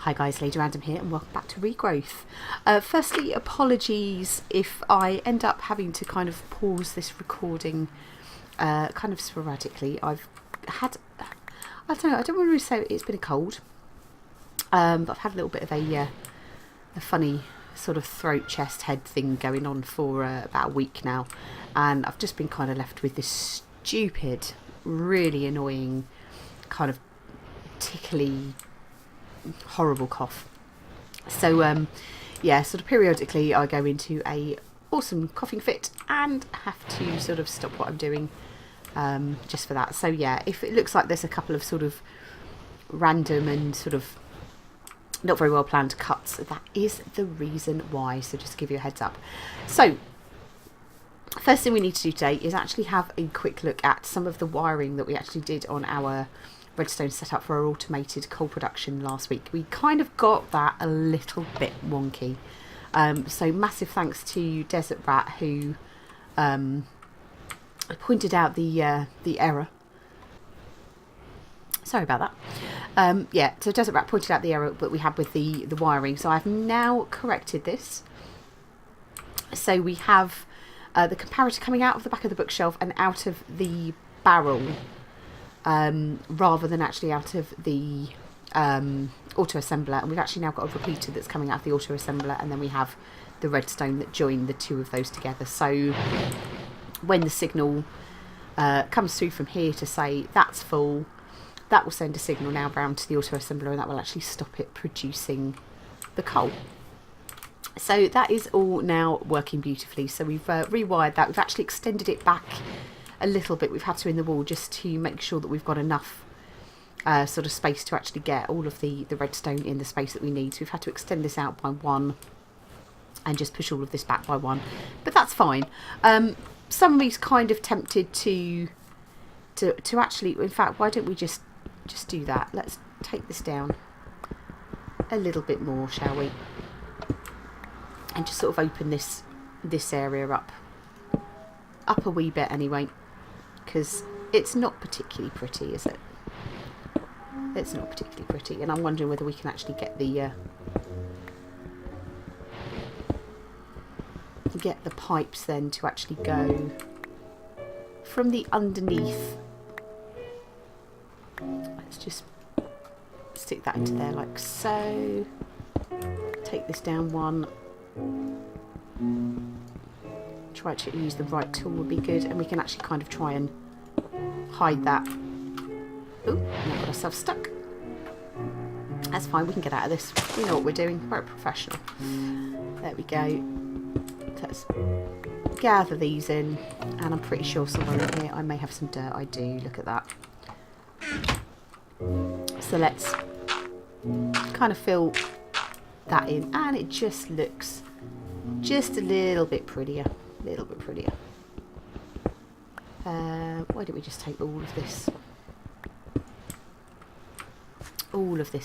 Hi guys, Lady Random here and welcome back to Regrowth. Firstly, apologies if I end up having to kind of pause this recording kind of sporadically. I've had, I don't know, I don't want to say it's been a cold, but I've had a little bit of a funny sort of throat, chest, head thing going on for about a week now, and I've just been kind of left with this stupid, really annoying, kind of tickly, horrible cough. So yeah, sort of periodically I go into a awesome coughing fit and have to sort of stop what I'm doing just for that. So yeah, if it looks like there's a couple of sort of random and sort of not very well planned cuts, that is the reason why. So just to give you a heads up. So first thing we need to do today is actually have a quick look at some of the wiring that we actually did on our redstone setup for our automated coal production last week. We kind of got that a little bit wonky. So massive thanks to Desert Rat who pointed out the error. Sorry about that. Yeah, so Desert Rat pointed out the error that we had with the wiring. So I've now corrected this. So we have the comparator coming out of the back of the bookshelf and out of the barrel, rather than actually out of the auto assembler. And we've actually now got a repeater that's coming out of the auto assembler, and then we have the redstone that join the two of those together. So when the signal comes through from here to say that's full, that will send a signal now round to the auto assembler, and that will actually stop it producing the coal. So that is all now working beautifully. So we've rewired that. We've actually extended it back a little bit. We've had to in the wall just to make sure that we've got enough sort of space to actually get all of the redstone in the space that we need. So we've had to extend this out by one and just push all of this back by one, but that's fine. Somebody's kind of tempted to actually, in fact, why don't we just do that? Let's take this down a little bit more, shall we, and just sort of open this area up a wee bit anyway, because it's not particularly pretty, is it? It's not particularly pretty, and I'm wondering whether we can actually get the pipes then to actually go from the underneath. Let's just stick that into there like so. Take this down one. Try to use the right tool would be good, and we can actually kind of try and hide that. Oh, now got ourselves stuck. That's fine, we can get out of this. We know what we're doing. We're a professional. There we go. Let's gather these in, and I'm pretty sure somewhere in here I may have some dirt. I do, look at that. So let's kind of fill that in, and it just looks just a little bit prettier. A little bit prettier. Why don't we just take all of this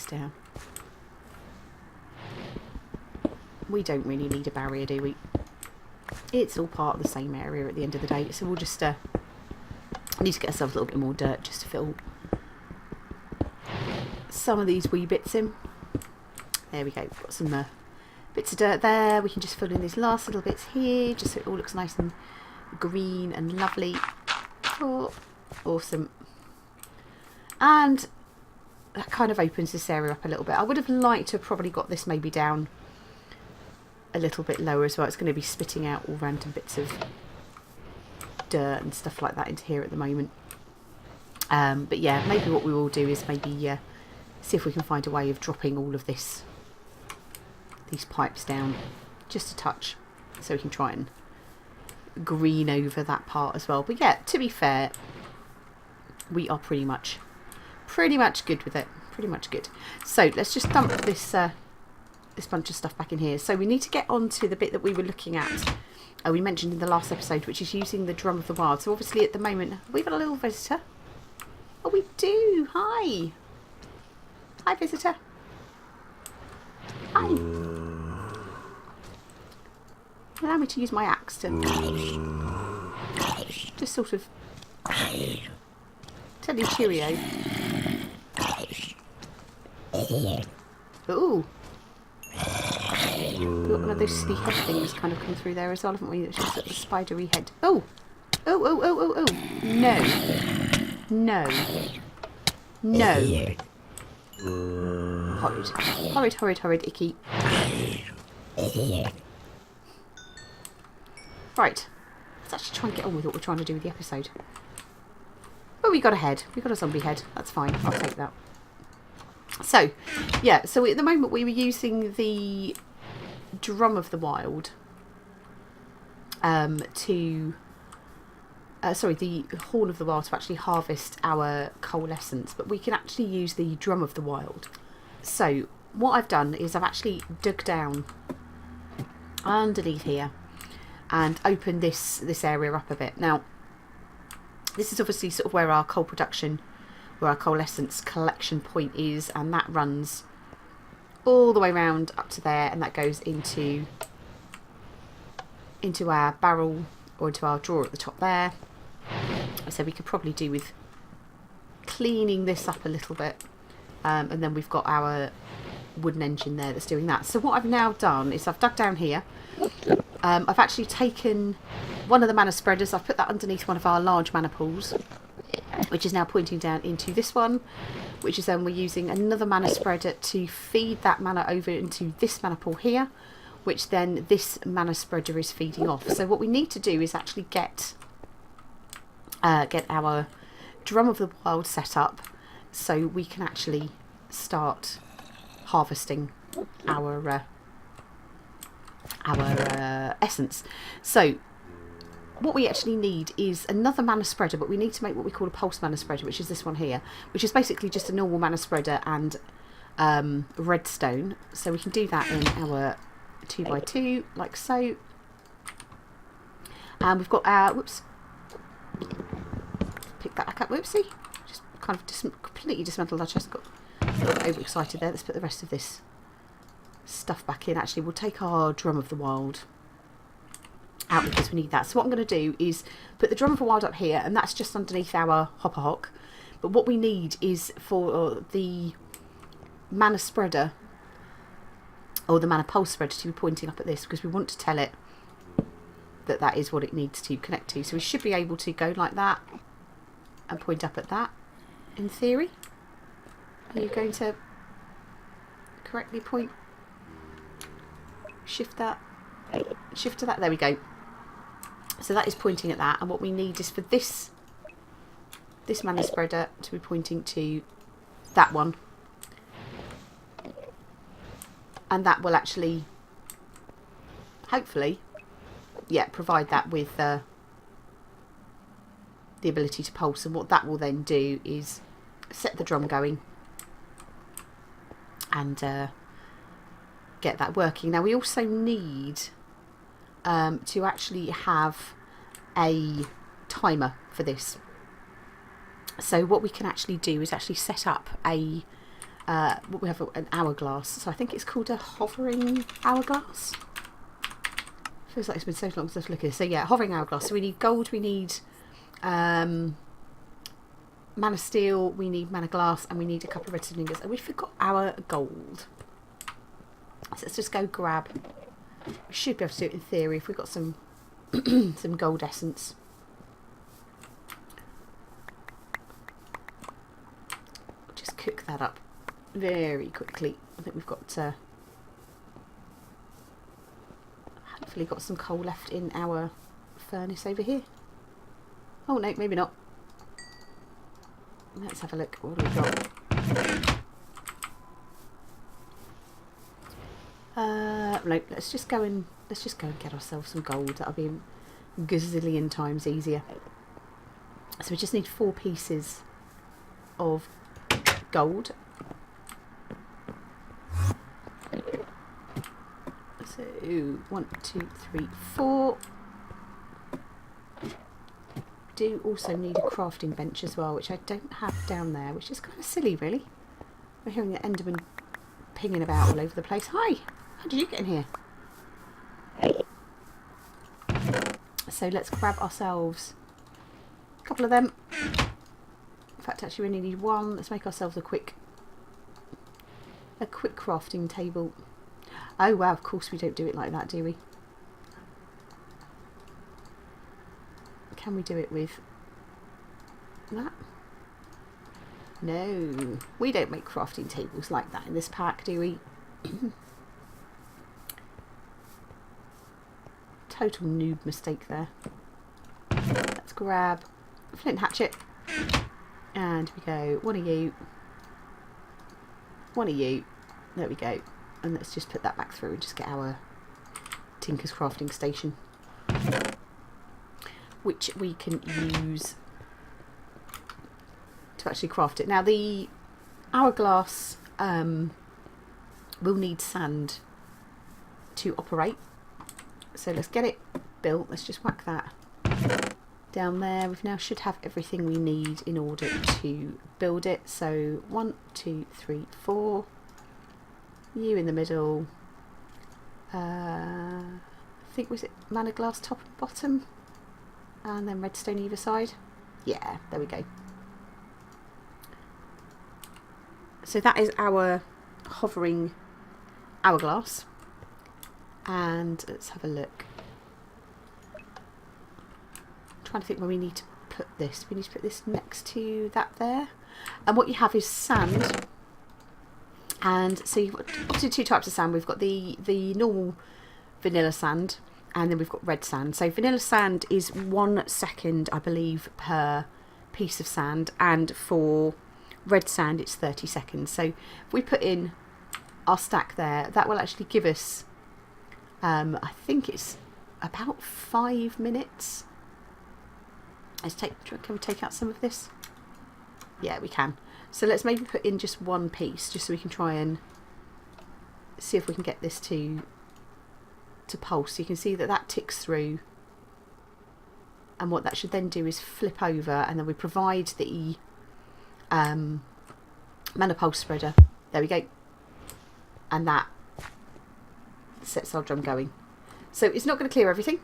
down? We don't really need a barrier, do we? It's all part of the same area at the end of the day, so we'll just need to get ourselves a little bit more dirt just to fill some of these wee bits in. There we go, we've got some bits of dirt there. We can just fill in these last little bits here, just so it all looks nice and green and lovely. Oh, awesome. And that kind of opens this area up a little bit. I would have liked to have probably got this maybe down a little bit lower as well. It's going to be spitting out all random bits of dirt and stuff like that into here at the moment. But yeah, maybe what we will do is maybe see if we can find a way of dropping all of these pipes down just a touch, so we can try and green over that part as well. But yeah, to be fair, we are pretty much good with it. Pretty much good. So let's just dump this this bunch of stuff back in here. So we need to get on to the bit that we were looking at. We mentioned in the last episode, which is using the drum of the wild. So obviously at the moment we've got a little visitor. Oh, we do. Hi. Hi, visitor. Hi. Allow me to use my axe to just sort of tell you cheerio. Ooh. We've got one of those silly head things kind of come through there as well, haven't we? It's just got the spidery head. Oh! Oh, oh, oh, oh, oh. No. No. No. Horrid. Horrid, horrid, horrid, icky. Right. Let's actually try and get on with what we're trying to do with the episode. Oh, we got a head. We got a zombie head. That's fine. I'll take that. So, yeah. So at the moment we were using the Drum of the Wild the Horn of the Wild to actually harvest our coalescence, but we can actually use the Drum of the Wild. So what I've done is I've actually dug down underneath here and opened this area up a bit. Now this is obviously sort of where our coal production, where our coalescence collection point is, and that runs all the way around up to there, and that goes into our barrel or into our drawer at the top there. So we could probably do with cleaning this up a little bit, and then we've got our wooden engine there that's doing that. So what I've now done is I've dug down here. I've actually taken one of the mana spreaders, I've put that underneath one of our large mana pools, which is now pointing down into this one, which is then we're using another mana spreader to feed that mana over into this mana pool here, which then this mana spreader is feeding off. So what we need to do is actually get our Drum of the Wild set up so we can actually start harvesting our essence. So what we actually need is another mana spreader, but we need to make what we call a pulse mana spreader, which is this one here, which is basically just a normal mana spreader and redstone. So we can do that in our 2x2 like so. And we've got our, whoops, pick that back up, whoopsie, just kind of completely dismantled our chest, got a little bit overexcited there. Let's put the rest of this stuff back in. Actually, we'll take our Drum of the Wild out because we need that. So what I'm going to do is put the Drum of the Wild up here, and that's just underneath our hopper hock. But what we need is for the mana spreader or the mana pulse spreader to be pointing up at this, because we want to tell it that that is what it needs to connect to. So we should be able to go like that and point up at that, in theory. Are you going to correctly point? Shift to that, there we go. So that is pointing at that, and what we need is for this mana spreader to be pointing to that one, and that will actually hopefully, yeah, provide that with the ability to pulse. And what that will then do is set the drum going and get that working. Now we also need to actually have a timer for this. So what we can actually do is actually set up a we have an hourglass. So I think it's called a hovering hourglass. Feels like it's been so long since I've looked at this. So yeah, hovering hourglass. So we need gold, we need mana steel, we need mana glass, and we need a couple of redstone ingots. And we forgot our gold. So let's just go grab. We should be able to do it in theory if we've got some some gold essence. Just cook that up very quickly. I think we've got hopefully got some coal left in our furnace over here. Oh no, maybe not. Let's have a look. What do we got? No, let's just go and get ourselves some gold. That'll be a gazillion times easier. So we just need 4 pieces of gold. So 1, 2, 3, 4. Do also need a crafting bench as well, which I don't have down there, which is kind of silly really. We're hearing the Enderman pinging about all over the place. Hi! How did you get in here? So let's grab ourselves a couple of them. In fact, actually we only need 1. Let's make ourselves a quick A quick crafting table. Oh wow, of course we don't do it like that, do we? Can we do it with that? No, we don't make crafting tables like that in this pack, do we? Total noob mistake there. Let's grab a flint hatchet. And we go, one of you. One of you. There we go. And let's just put that back through and just get our Tinker's crafting station, which we can use to actually craft it. Now the hourglass will need sand to operate, so let's get it built. Let's just whack that down there. We now should have everything we need in order to build it. So 1, 2, 3, 4. You in the middle. I think, was it mana glass top and bottom, and then redstone either side? Yeah, there we go. So that is our hovering hourglass, and let's have a look. I'm trying to think where we need to put this. We need to put this next to that there, and what you have is sand. And so you've got obviously two types of sand. We've got the normal vanilla sand, and then we've got red sand. So vanilla sand is 1 second, I believe, per piece of sand, and for red sand it's 30 seconds. So if we put in our stack there, that will actually give us, I think it's about 5 minutes. Let's can we take out some of this? Yeah, we can. So let's maybe put in just one piece, just so we can try and see if we can get this to pulse. So you can see that that ticks through, and what that should then do is flip over, and then we provide the mana pulse spreader. There we go, and that sets our drum going. So it's not going to clear everything,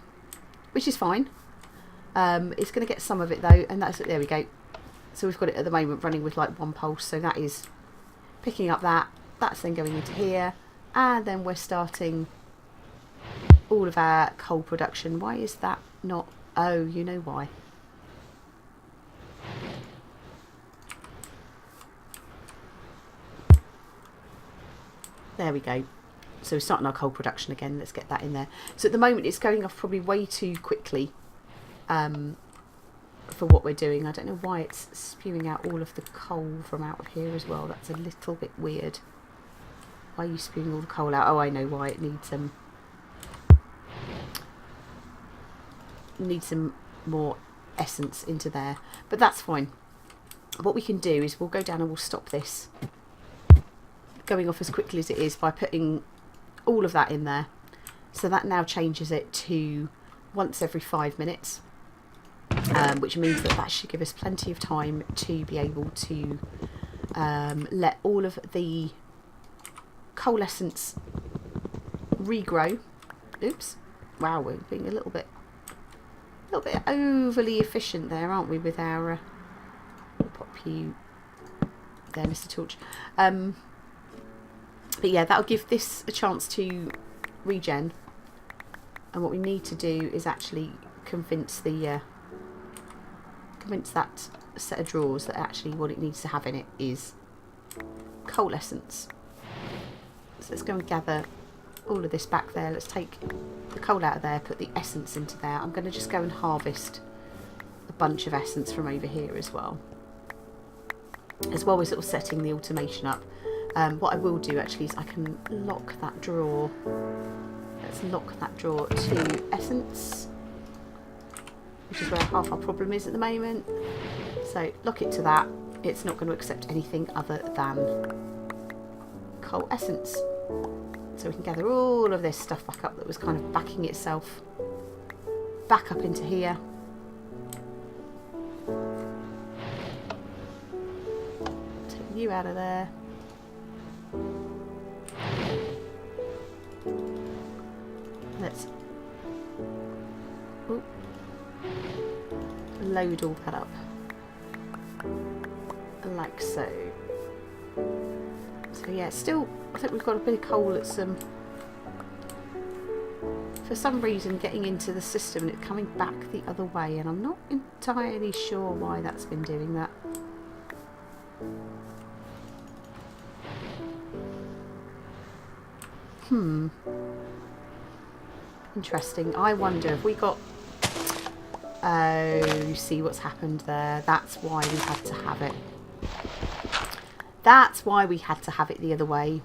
which is fine. It's going to get some of it though, and that's it. There we go. So we've got it at the moment running with like 1 pulse, so that is picking up that. That's then going into here, and then we're starting all of our coal production. Why is that not? Oh, you know why. There we go. So we're starting our coal production again. Let's get that in there. So at the moment it's going off probably way too quickly for what we're doing. I don't know why it's spewing out all of the coal from out of here as well. That's a little bit weird. Why are you spewing all the coal out? Oh, I know why. It needs some more essence into there, but that's fine. What we can do is we'll go down and we'll stop this going off as quickly as it is by putting all of that in there. So that now changes it to once every 5 minutes. Which means that that should give us plenty of time to be able to let all of the coal essence regrow. Oops. Wow, we're being a little bit overly efficient there, aren't we, with our we'll pop you there, Mr. Torch. But yeah, that'll give this a chance to regen, and what we need to do is actually convince that set of drawers that actually what it needs to have in it is coal essence. So let's go and gather all of this back there. Let's take the coal out of there, put the essence into there. I'm going to just go and harvest a bunch of essence from over here as well we're sort of setting the automation up. What I will do actually is I can lock that drawer. Let's lock that drawer to essence, which is where half our problem is at the moment. So lock it to that. It's not going to accept anything other than coal essence. So we can gather all of this stuff back up that was kind of backing itself back up into here. Take you out of there. Let's load all that up like so. So yeah, it's still I think we've got a bit of coal that's for some reason getting into the system and it coming back the other way, and I'm not entirely sure why that's been doing that. Interesting. I wonder if we got... Oh, see what's happened there. That's why we had to have it. That's why we had to have it the other way.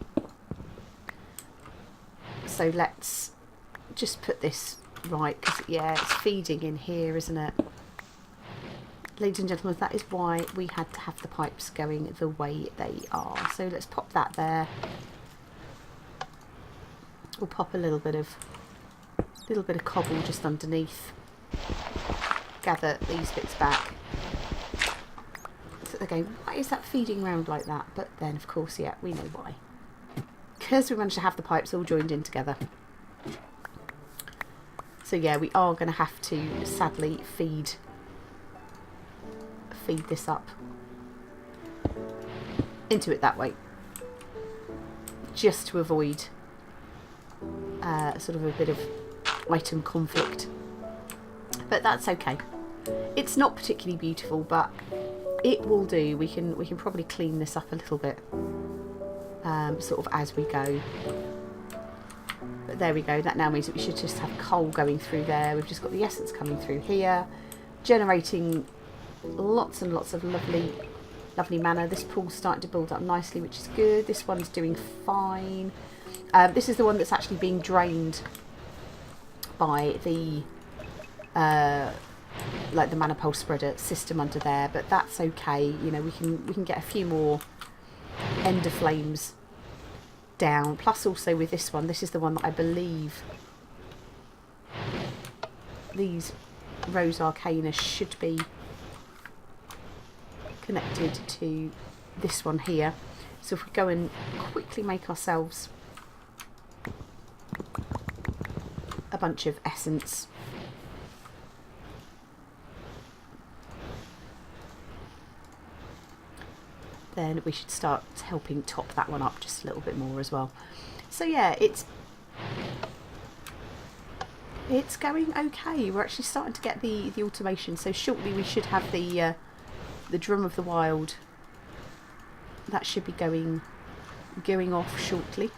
So let's just put this right, because yeah, it's feeding in here, isn't it? Ladies and gentlemen, that is why we had to have the pipes going the way they are. So let's pop that there. We'll pop a little bit of cobble just underneath. Gather these bits back. So they're going, why is that feeding around like that? But then, of course, yeah, we know why. Because we managed to have the pipes all joined in together. So yeah, we are going to have to sadly feed this up into it that way, just to avoid sort of a bit of item conflict. But that's okay. It's not particularly beautiful, but it will do. We can probably clean this up a little bit, sort of as we go. But there we go. That now means that we should just have coal going through there. We've just got the essence coming through here, generating lots and lots of lovely mana. This pool's starting to build up nicely, which is good. This one's doing fine. This is the one that's actually being drained by the like the mana pulse spreader system under there, but that's okay. You know, we can get a few more ender flames down. Plus, also with this one, this is the one that I believe these Rose Arcana should be connected to this one here. So if we go and quickly make ourselves a bunch of essence, then we should start helping top that one up just a little bit more as well. So yeah, it's going okay. We're actually starting to get the automation. So shortly we should have the Drum of the Wild. That should be going off shortly.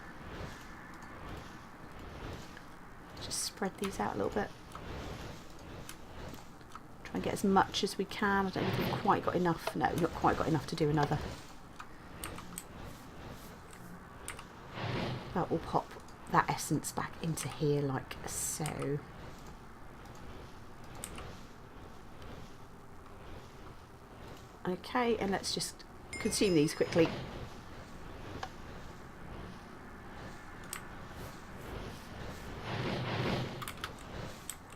Just spread these out a little bit. Try and get as much as we can. I don't think we've quite got enough. No, not quite got enough to do another. But we'll pop that essence back into here like so. Okay, and let's just consume these quickly.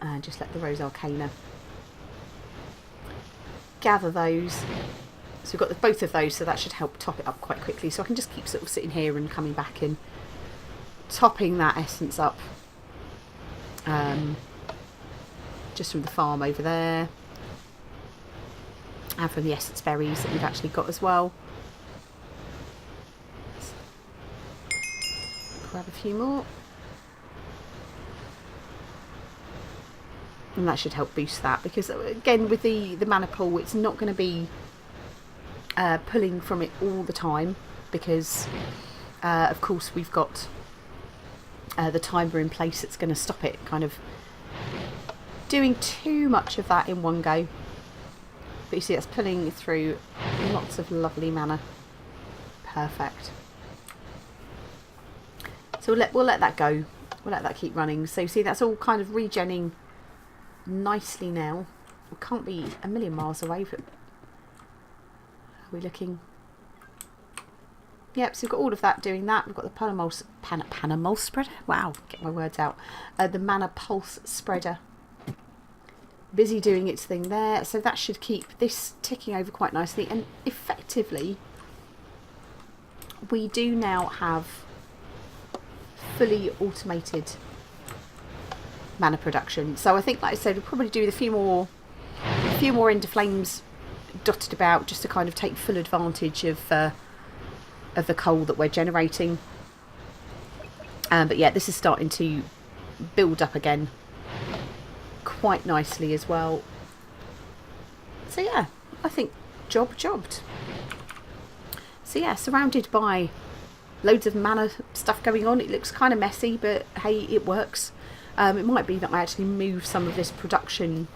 And just let the Rose Arcana gather those. So we've got both of those, so that should help top it up quite quickly. So I can just keep sort of sitting here and coming back and topping that essence up. Just from the farm over there. And from the essence berries that we've actually got as well. Let's grab a few more. And that should help boost that, because again with the mana pool, it's not going to be pulling from it all the time, because of course we've got the timer in place that's going to stop it kind of doing too much of that in one go. But you see, that's pulling through lots of lovely mana. Perfect. So we'll let that go. We'll let that keep running. So you see, that's all kind of regenning nicely now. We can't be a million miles away. But are we looking? Yep. So we've got all of that doing that. We've got the Panamol spreader. Wow, get my words out. The mana pulse spreader. Busy doing its thing there, so that should keep this ticking over quite nicely. And effectively, we do now have fully automated mana production. So I think, like I said, we'll probably do a few more ender flames dotted about, just to kind of take full advantage of the coal that we're generating. But yeah, this is starting to build up again quite nicely as well. So yeah, I think jobbed. So yeah, surrounded by loads of manna stuff going on. It looks kind of messy, but hey, it works. It might be that I actually move some of this production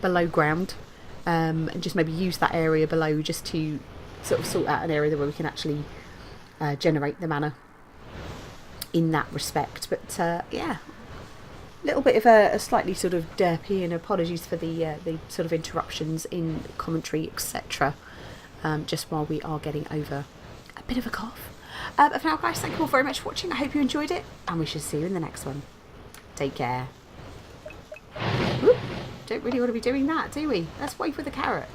below ground, and just maybe use that area below just to sort of sort out an area where we can actually generate the manna in that respect. But yeah, a little bit of a slightly sort of derpy, and apologies for the sort of interruptions in commentary, etc. Just while we are getting over a bit of a cough. But for now, guys, thank you all very much for watching. I hope you enjoyed it, and we shall see you in the next one. Take care. Whoop. Don't really want to be doing that, do we? Let's wait for the carrot.